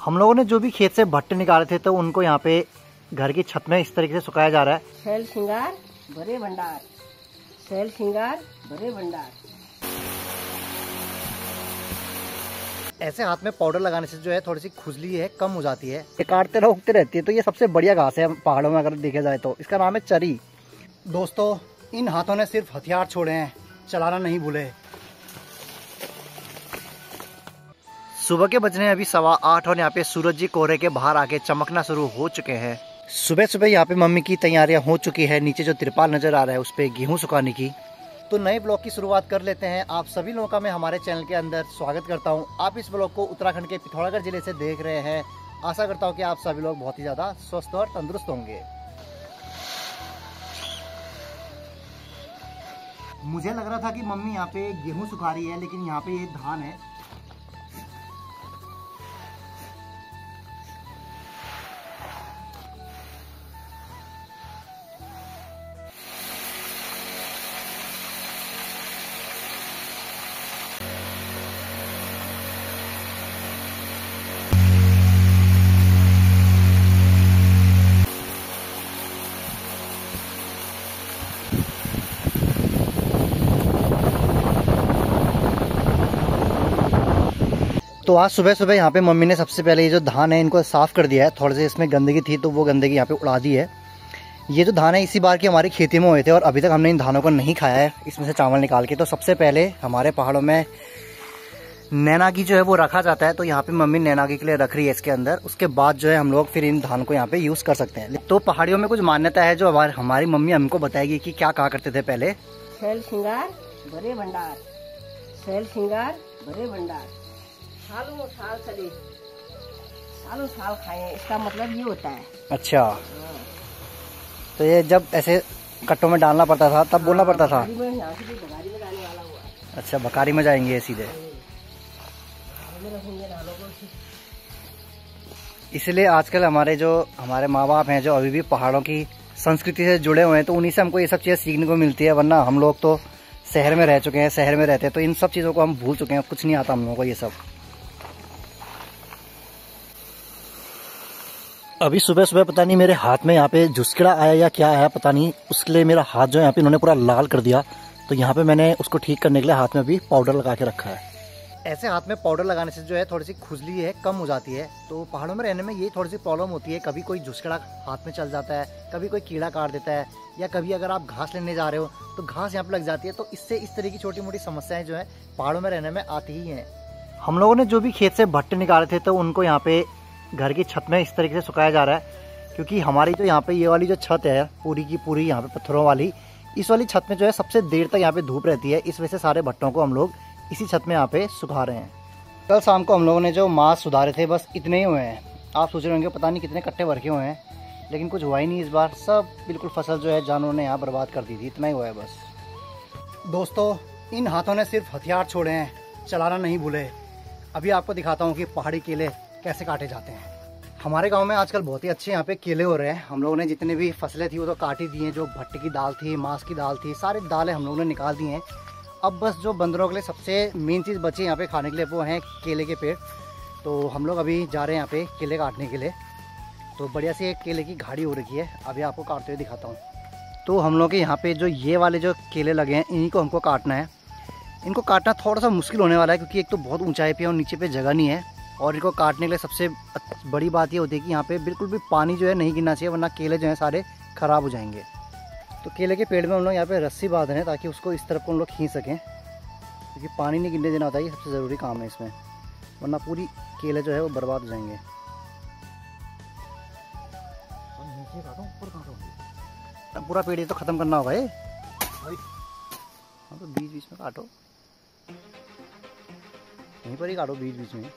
हम लोगों ने जो भी खेत से भट्टे निकाले थे तो उनको यहाँ पे घर की छत में इस तरीके से सुखाया जा रहा है। शैल श्रृंगार भरे भंडार, शैल श्रृंगार भरे भंडार। ऐसे हाथ में पाउडर लगाने से जो है थोड़ी सी खुजली है कम हो जाती है। ये काटते रहो उगते रहती है। तो ये सबसे बढ़िया घास है पहाड़ों में अगर देखा जाए तो। इसका नाम है चरी। दोस्तों इन हाथों ने सिर्फ हथियार छोड़े हैं, चलाना नहीं भूले। सुबह के बजने अभी 8:15 और यहाँ पे सूरज जी कोहरे के बाहर आके चमकना शुरू हो चुके हैं। सुबह सुबह यहाँ पे मम्मी की तैयारियां हो चुकी है। नीचे जो तिरपाल नजर आ रहा है उस पे गेहूं सुखाने की। तो नए ब्लॉग की शुरुआत कर लेते हैं। आप सभी लोगों का मैं हमारे चैनल के अंदर स्वागत करता हूँ। आप इस ब्लॉग को उत्तराखंड के पिथौरागढ़ जिले से देख रहे हैं। आशा करता हूँ कि आप सभी लोग बहुत ही ज्यादा स्वस्थ और तंदुरुस्त होंगे। मुझे लग रहा था कि मम्मी यहाँ पे गेहूं सुखा रही है, लेकिन यहाँ पे ये धान है। तो आज सुबह सुबह यहाँ पे मम्मी ने सबसे पहले ये जो धान है इनको साफ कर दिया है। थोड़े से इसमें गंदगी थी तो वो गंदगी यहाँ पे उड़ा दी है। ये जो धान है इसी बार की हमारी खेती में हुए थे और अभी तक हमने इन धानों को नहीं खाया है, इसमें से चावल निकाल के। तो सबसे पहले हमारे पहाड़ों में नैनागी जो है वो रखा जाता है। तो यहाँ पे मम्मी नैनागी के लिए रख रही है इसके अंदर। उसके बाद जो है हम लोग फिर इन धान को यहाँ पे यूज कर सकते हैं। तो पहाड़ियों में कुछ मान्यता है जो हमारी मम्मी हमको बताएगी कि क्या कहा करते थे पहले। शैल श्रृंगार भरे भंडार, शैल श्रृंगार भरे भंडार। सालों साल चले, सालों साल खाए, इसका मतलब ये होता है। अच्छा तो ये जब ऐसे कट्टों में डालना पड़ता था तब बोलना पड़ता था। यहाँ से भी बघारी में जाने वाला हुआ। अच्छा बकारी में जाएंगे सीधे, इसलिए आजकल हमारे माँ बाप हैं जो अभी भी पहाड़ों की संस्कृति से जुड़े हुए हैं तो उन्हीं से हमको ये सब चीज़ें सीखने को मिलती है। वरना हम लोग तो शहर में रह चुके हैं, शहर में रहते हैं तो इन सब चीज़ों को हम भूल चुके हैं। कुछ नहीं आता हम लोगों को ये सब। अभी सुबह सुबह पता नहीं मेरे हाथ में यहाँ पे झुसकिड़ा आया या क्या आया पता नहीं, उसके लिए मेरा हाथ जो है यहाँ पे इन्होंने पूरा लाल कर दिया। तो यहाँ पे मैंने उसको ठीक करने के लिए हाथ में अभी पाउडर लगा के रखा है। ऐसे हाथ में पाउडर लगाने से जो है थोड़ी सी खुजली है कम हो जाती है। तो पहाड़ों में रहने में ये थोड़ी सी प्रॉब्लम होती है। कभी कोई झुसकिड़ा हाथ में चल जाता है, कभी कोई कीड़ा काट देता है, या कभी अगर आप घास लेने जा रहे हो तो घास यहाँ पे लग जाती है। तो इससे इस तरह की छोटी मोटी समस्याएं जो है पहाड़ों में रहने में आती ही हैं। हम लोगों ने जो भी खेत से भट्टे निकाले थे तो उनको यहाँ पे घर की छत में इस तरीके से सुखाया जा रहा है। क्योंकि हमारी जो यहाँ पे ये वाली जो छत है पूरी की पूरी यहाँ पे पत्थरों वाली, इस वाली छत में जो है सबसे देर तक यहाँ पे धूप रहती है। इस वजह से सारे भट्टों को हम लोग इसी छत में यहाँ पे सुखा रहे हैं। कल शाम को हम लोगों ने जो मांस सुधारे थे बस इतने ही हुए हैं। आप सोच रहे होंगे पता नहीं कितने कट्टे भर के हुए हैं, लेकिन कुछ हुआ ही नहीं इस बार। सब बिल्कुल फसल जो है जानवरों ने यहाँ बर्बाद कर दी थी। इतना ही हुआ है बस। दोस्तों इन हाथों ने सिर्फ हथियार छोड़े हैं, चलाना नहीं भूले। अभी आपको दिखाता हूँ कि पहाड़ी केले कैसे काटे जाते हैं। हमारे गांव में आजकल बहुत ही अच्छे यहाँ पे केले हो रहे हैं। हम लोगों ने जितने भी फसलें थी वो तो काट ही दी हैं। जो भट्टे की दाल थी, मांस की दाल थी, सारी दालें हम लोगों ने निकाल दी हैं। अब बस जो बंदरों के लिए सबसे मेन चीज़ बची यहाँ पे खाने के लिए वो हैं केले के पेड़। तो हम लोग अभी जा रहे हैं यहाँ पे केले काटने के लिए। तो बढ़िया सी एक केले की घाड़ी हो रखी है, अभी आपको काटते हुए दिखाता हूँ। तो हम लोग के यहाँ पे जो ये वाले जो केले लगे हैं इन्हीं को हमको काटना है। इनको काटना थोड़ा सा मुश्किल होने वाला है क्योंकि एक तो बहुत ऊंचाई पे और नीचे पे जगह नहीं है। और इनको काटने के लिए सबसे बड़ी बात ये होती है कि यहाँ पे बिल्कुल भी पानी जो है नहीं गिरना चाहिए, वरना केले जो हैं सारे ख़राब हो जाएंगे। तो केले के पेड़ में हम लोग यहाँ पे रस्सी बांध रहे हैं ताकि उसको इस तरफ को हम लोग खींच सकें, क्योंकि पानी नहीं गिरने देना होता है। ये सबसे ज़रूरी काम है इसमें, वरना पूरी केले जो है वो बर्बाद हो जाएंगे। नीचे काटो, ऊपर काटो, पूरा पेड़ ये तो ख़त्म करना होगा ये। हाँ तो बीच बीच में काटो, यहीं पर ही काटो बीच बीच में।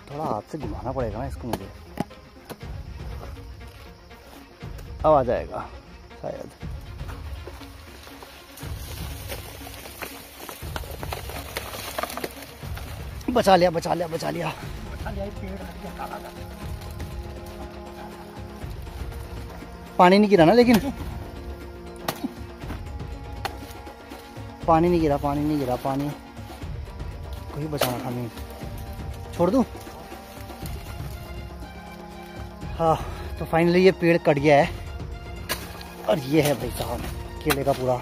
थोड़ा हाथ से घुमाना पड़ेगा ना इसको मुझे। अब आ जाएगा शायद। बचा लिया बचा लिया बचा लिया। पेड़ पानी नहीं गिरा ना, लेकिन पानी नहीं गिरा, पानी कोई बचाना था नहीं, छोड़ दूँ। हाँ, तो फाइनली ये पेड़ कट गया है और ये है भाई साहब केले का पूरा।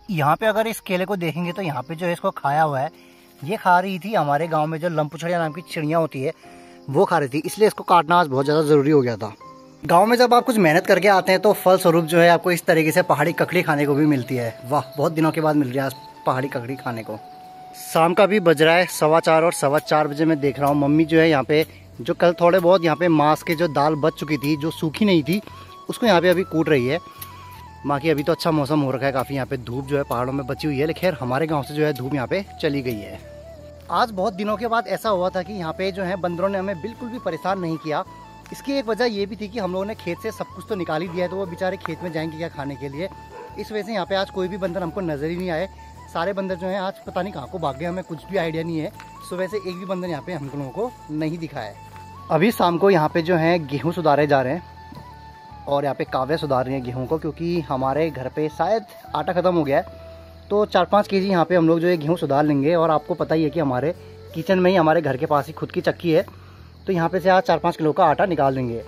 यहाँ पे अगर इस केले को देखेंगे तो यहाँ पे जो है इसको खाया हुआ है, ये खा रही थी हमारे गांव में जो लंपुछड़िया नाम की चिड़िया होती है वो खा रही थी, इसलिए इसको काटना आज बहुत ज़्यादा ज़रूरी हो गया था। गांव में जब आप कुछ मेहनत करके आते हैं तो फल स्वरूप जो है आपको इस तरीके से पहाड़ी ककड़ी खाने को भी मिलती है। वाह, बहुत दिनों के बाद मिल रही है आज पहाड़ी ककड़ी खाने को। शाम का भी बज रहा है 4:15 और 4:15 बजे मैं देख रहा हूँ मम्मी जो है यहाँ पे जो कल थोड़े बहुत यहाँ पे मांस के जो दाल बच चुकी थी जो सूखी नहीं थी उसको यहाँ पे अभी कूट रही है। बाकी अभी तो अच्छा मौसम हो रखा है काफ़ी, यहाँ पे धूप जो है पहाड़ों में बची हुई है, लेकिन खैर हमारे गाँव से जो है धूप यहाँ पे चली गई है। आज बहुत दिनों के बाद ऐसा हुआ था कि यहाँ पे जो है बंदरों ने हमें बिल्कुल भी परेशान नहीं किया। इसकी एक वजह ये भी थी कि हम लोगों ने खेत से सब कुछ तो निकाल ही दिया है, तो वो बेचारे खेत में जाएंगे क्या खाने के लिए। इस वजह से यहाँ पे आज कोई भी बंदर हमको नजर ही नहीं आए। सारे बंदर जो हैं आज पता नहीं कहाँ को भाग गए, हमें कुछ भी आइडिया नहीं है। सुबह से एक भी बंदर यहाँ पे हम लोगों को नहीं दिखा है। अभी शाम को यहाँ पे जो है गेहूँ सुधारे जा रहे हैं और यहाँ पे काव्या सुधार रही है गेहूँ को, क्योंकि हमारे घर पे शायद आटा ख़त्म हो गया है। तो 4-5 केजी यहाँ पे हम लोग जो है गेहूँ सुधार लेंगे। और आपको पता ही है कि हमारे किचन में ही हमारे घर के पास ही खुद की चक्की है, तो यहाँ पे से आज 4-5 किलो का आटा निकाल लेंगे।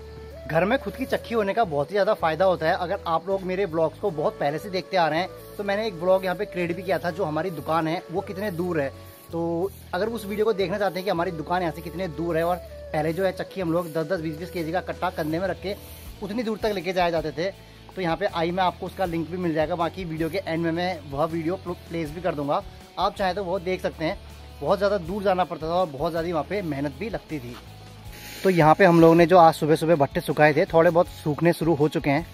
घर में खुद की चक्की होने का बहुत ही ज़्यादा फ़ायदा होता है। अगर आप लोग मेरे ब्लॉग्स को बहुत पहले से देखते आ रहे हैं तो मैंने एक ब्लॉग यहाँ पे क्रिएट भी किया था जो हमारी दुकान है वो कितने दूर है। तो अगर उस वीडियो को देखना चाहते हैं कि हमारी दुकान यहाँ से कितने दूर है, और पहले जो है चक्की हम लोग 10-10, 20-20 केजी का कट्टा कंधे में रख के उतनी दूर तक लेके जाए जाते थे, तो यहाँ पे आई में आपको उसका लिंक भी मिल जाएगा। बाकी वीडियो के एंड में मैं वह वीडियो प्लेस भी कर दूंगा, आप चाहें तो वो देख सकते हैं। बहुत ज़्यादा दूर जाना पड़ता था और बहुत ज़्यादा वहाँ पे मेहनत भी लगती थी। तो यहाँ पे हम लोगों ने जो आज सुबह सुबह भट्टे सुखाए थे थोड़े बहुत सूखने शुरू हो चुके हैं।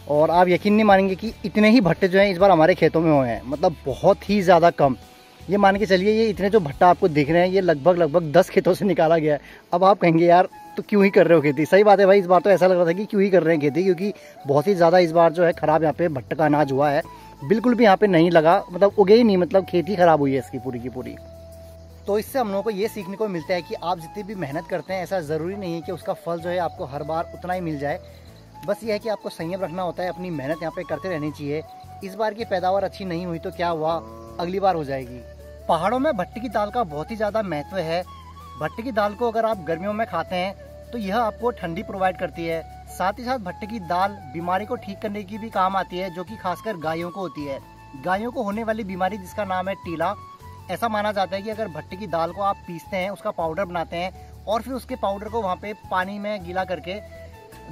और आप यकीन नहीं मानेंगे कि इतने ही भट्टे जो हैं इस बार हमारे खेतों में हुए हैं, मतलब बहुत ही ज़्यादा कम। ये मान के चलिए ये इतने जो भट्टा आपको दिख रहे हैं ये लगभग 10 खेतों से निकाला गया है। अब आप कहेंगे यार तो क्यों ही कर रहे हो खेती। सही बात है भाई, इस बार तो ऐसा लग रहा था कि क्यों ही कर रहे हैं खेती, क्योंकि बहुत ही ज़्यादा इस बार जो है ख़राब यहाँ पे भट्टे का अनाज हुआ है। बिल्कुल भी यहाँ पे नहीं लगा, मतलब उगे ही नहीं, मतलब खेती ख़राब हुई है इसकी पूरी की पूरी। तो इससे हम लोगों को ये सीखने को मिलता है कि आप जितनी भी मेहनत करते हैं ऐसा ज़रूरी नहीं है कि उसका फल जो है आपको हर बार उतना ही मिल जाए। बस ये है कि आपको संयम रखना होता है, अपनी मेहनत यहाँ पे करते रहनी चाहिए। इस बार की पैदावार अच्छी नहीं हुई तो क्या हुआ, अगली बार हो जाएगी। पहाड़ों में भट्टे की दाल का बहुत ही ज़्यादा महत्व है। भट्टे की दाल को अगर आप गर्मियों में खाते हैं तो यह आपको ठंडी प्रोवाइड करती है। साथ ही साथ भट्टे की दाल बीमारी को ठीक करने की भी काम आती है, जो कि खासकर गायों को होती है। गायों को होने वाली बीमारी जिसका नाम है टीला, ऐसा माना जाता है कि अगर भट्टे की दाल को आप पीसते हैं, उसका पाउडर बनाते हैं और फिर उसके पाउडर को वहाँ पे पानी में गीला करके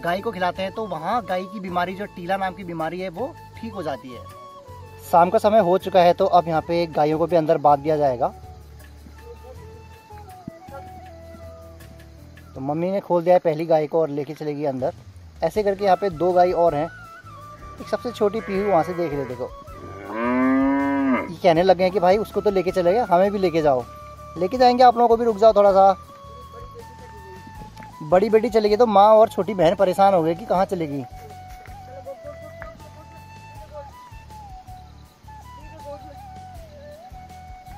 गाय को खिलाते हैं तो वहाँ गाय की बीमारी जो टीला नाम की बीमारी है वो ठीक हो जाती है। शाम का समय हो चुका है तो अब यहाँ पे गायों को भी अंदर बांध दिया जाएगा। तो मम्मी ने खोल दिया है पहली गाय को और लेके चलेगी अंदर। ऐसे करके यहाँ पे 2 गाय और हैं। एक सबसे छोटी पीहू वहाँ से देख रहे, देखो ये कहने लगे हैं कि भाई उसको तो लेके चले गए, हमें भी लेके जाओ। लेके जाएंगे आप लोगों को भी, रुक जाओ थोड़ा सा। बड़ी बेटी चलेगी तो माँ और छोटी बहन परेशान हो गई कि कहाँ चलेगी।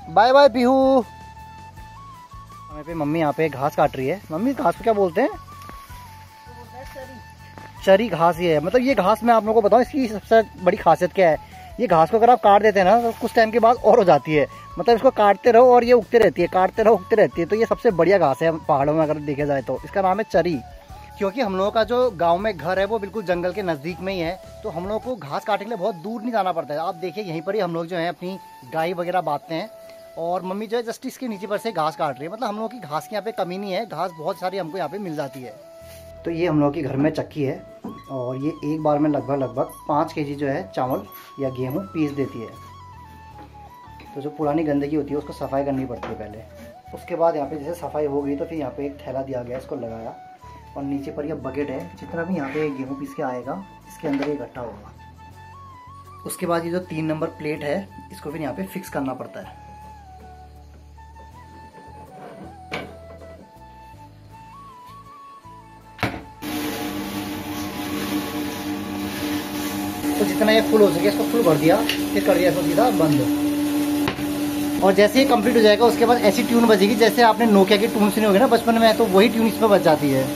Bye bye Pihu. हमें पे मम्मी यहाँ पे घास काट रही है। मम्मी घास को क्या बोलते हैं? चरी घास ये है। मतलब ये घास मैं आप लोगों को बताऊँ इसकी सबसे बड़ी खासियत क्या है। ये घास को अगर आप काट देते हैं ना तो कुछ टाइम के बाद और हो जाती है। मतलब इसको काटते रहो और ये उगते रहती है, काटते रहो उगते रहती है। तो ये सबसे बढ़िया घास है पहाड़ों में अगर देखा जाए तो। इसका नाम है चरी। क्योंकि हम लोगों का जो गांव में घर है वो बिल्कुल जंगल के नज़दीक में ही है, तो हम लोगों को घास काटने के लिए बहुत दूर नहीं जाना पड़ता है। आप देखिए यहीं पर ही हम लोग जो है अपनी गाय वगैरह बांधते हैं और मम्मी जो है जस्ट इसके नीचे पर से घास काट रही है। मतलब हम लोगों की घास की यहाँ पे कमी नहीं है, घास बहुत सारी हमको यहाँ पे मिल जाती है। तो ये हम लोगों के घर में चक्की है और ये एक बार में लगभग 5 केजी जो है चावल या गेहूँ पीस देती है। तो जो पुरानी गंदगी होती है उसको सफाई करनी पड़ती है पहले। उसके बाद यहाँ पे जैसे सफाई हो गई तो फिर यहाँ पे एक थैला दिया गया, इसको लगाया और नीचे पर यह बकेट है। जितना भी यहाँ पे गेहूँ पीस के आएगा इसके अंदर ये इकट्ठा होगा। उसके बाद ये जो 3 नंबर प्लेट है इसको फिर यहाँ पे फिक्स करना पड़ता है। तो जितना ये फुल हो सके इसको फुल भर दिया, फिर कर दिया इसको सीधा बंद। और जैसे ही कंप्लीट हो जाएगा उसके बाद ऐसी ट्यून बजेगी जैसे आपने नोकिया की ट्यून सुनी होगी ना बचपन में, तो वही ट्यून इसमें बज जाती है।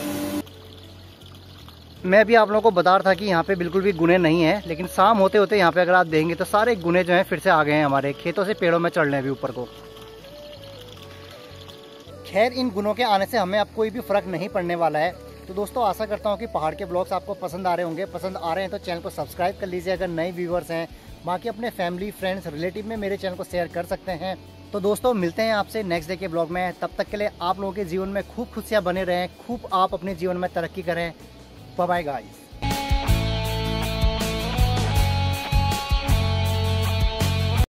मैं भी आप लोगों को बता रहा था कि यहाँ पे बिल्कुल भी गुने नहीं है, लेकिन शाम होते होते यहाँ पे अगर आप देखेंगे तो सारे गुने जो हैं फिर से आ गए हैं हमारे खेतों से पेड़ों में चढ़ रहे हैं अभी ऊपर को। खैर इन गुनों के आने से हमें अब कोई भी फर्क नहीं पड़ने वाला है। तो दोस्तों आशा करता हूँ कि पहाड़ के ब्लॉग्स आपको पसंद आ रहे होंगे। पसंद आ रहे हैं तो चैनल को सब्सक्राइब कर लीजिए अगर नए व्यूवर्स हैं। बाकी अपने फैमिली फ्रेंड्स रिलेटिव में मेरे चैनल को शेयर कर सकते हैं। तो दोस्तों मिलते हैं आपसे नेक्स्ट डे के ब्लॉग में। तब तक के लिए आप लोगों के जीवन में खूब खुशियाँ बने रहें, खूब आप अपने जीवन में तरक्की करें। Bye bye guys.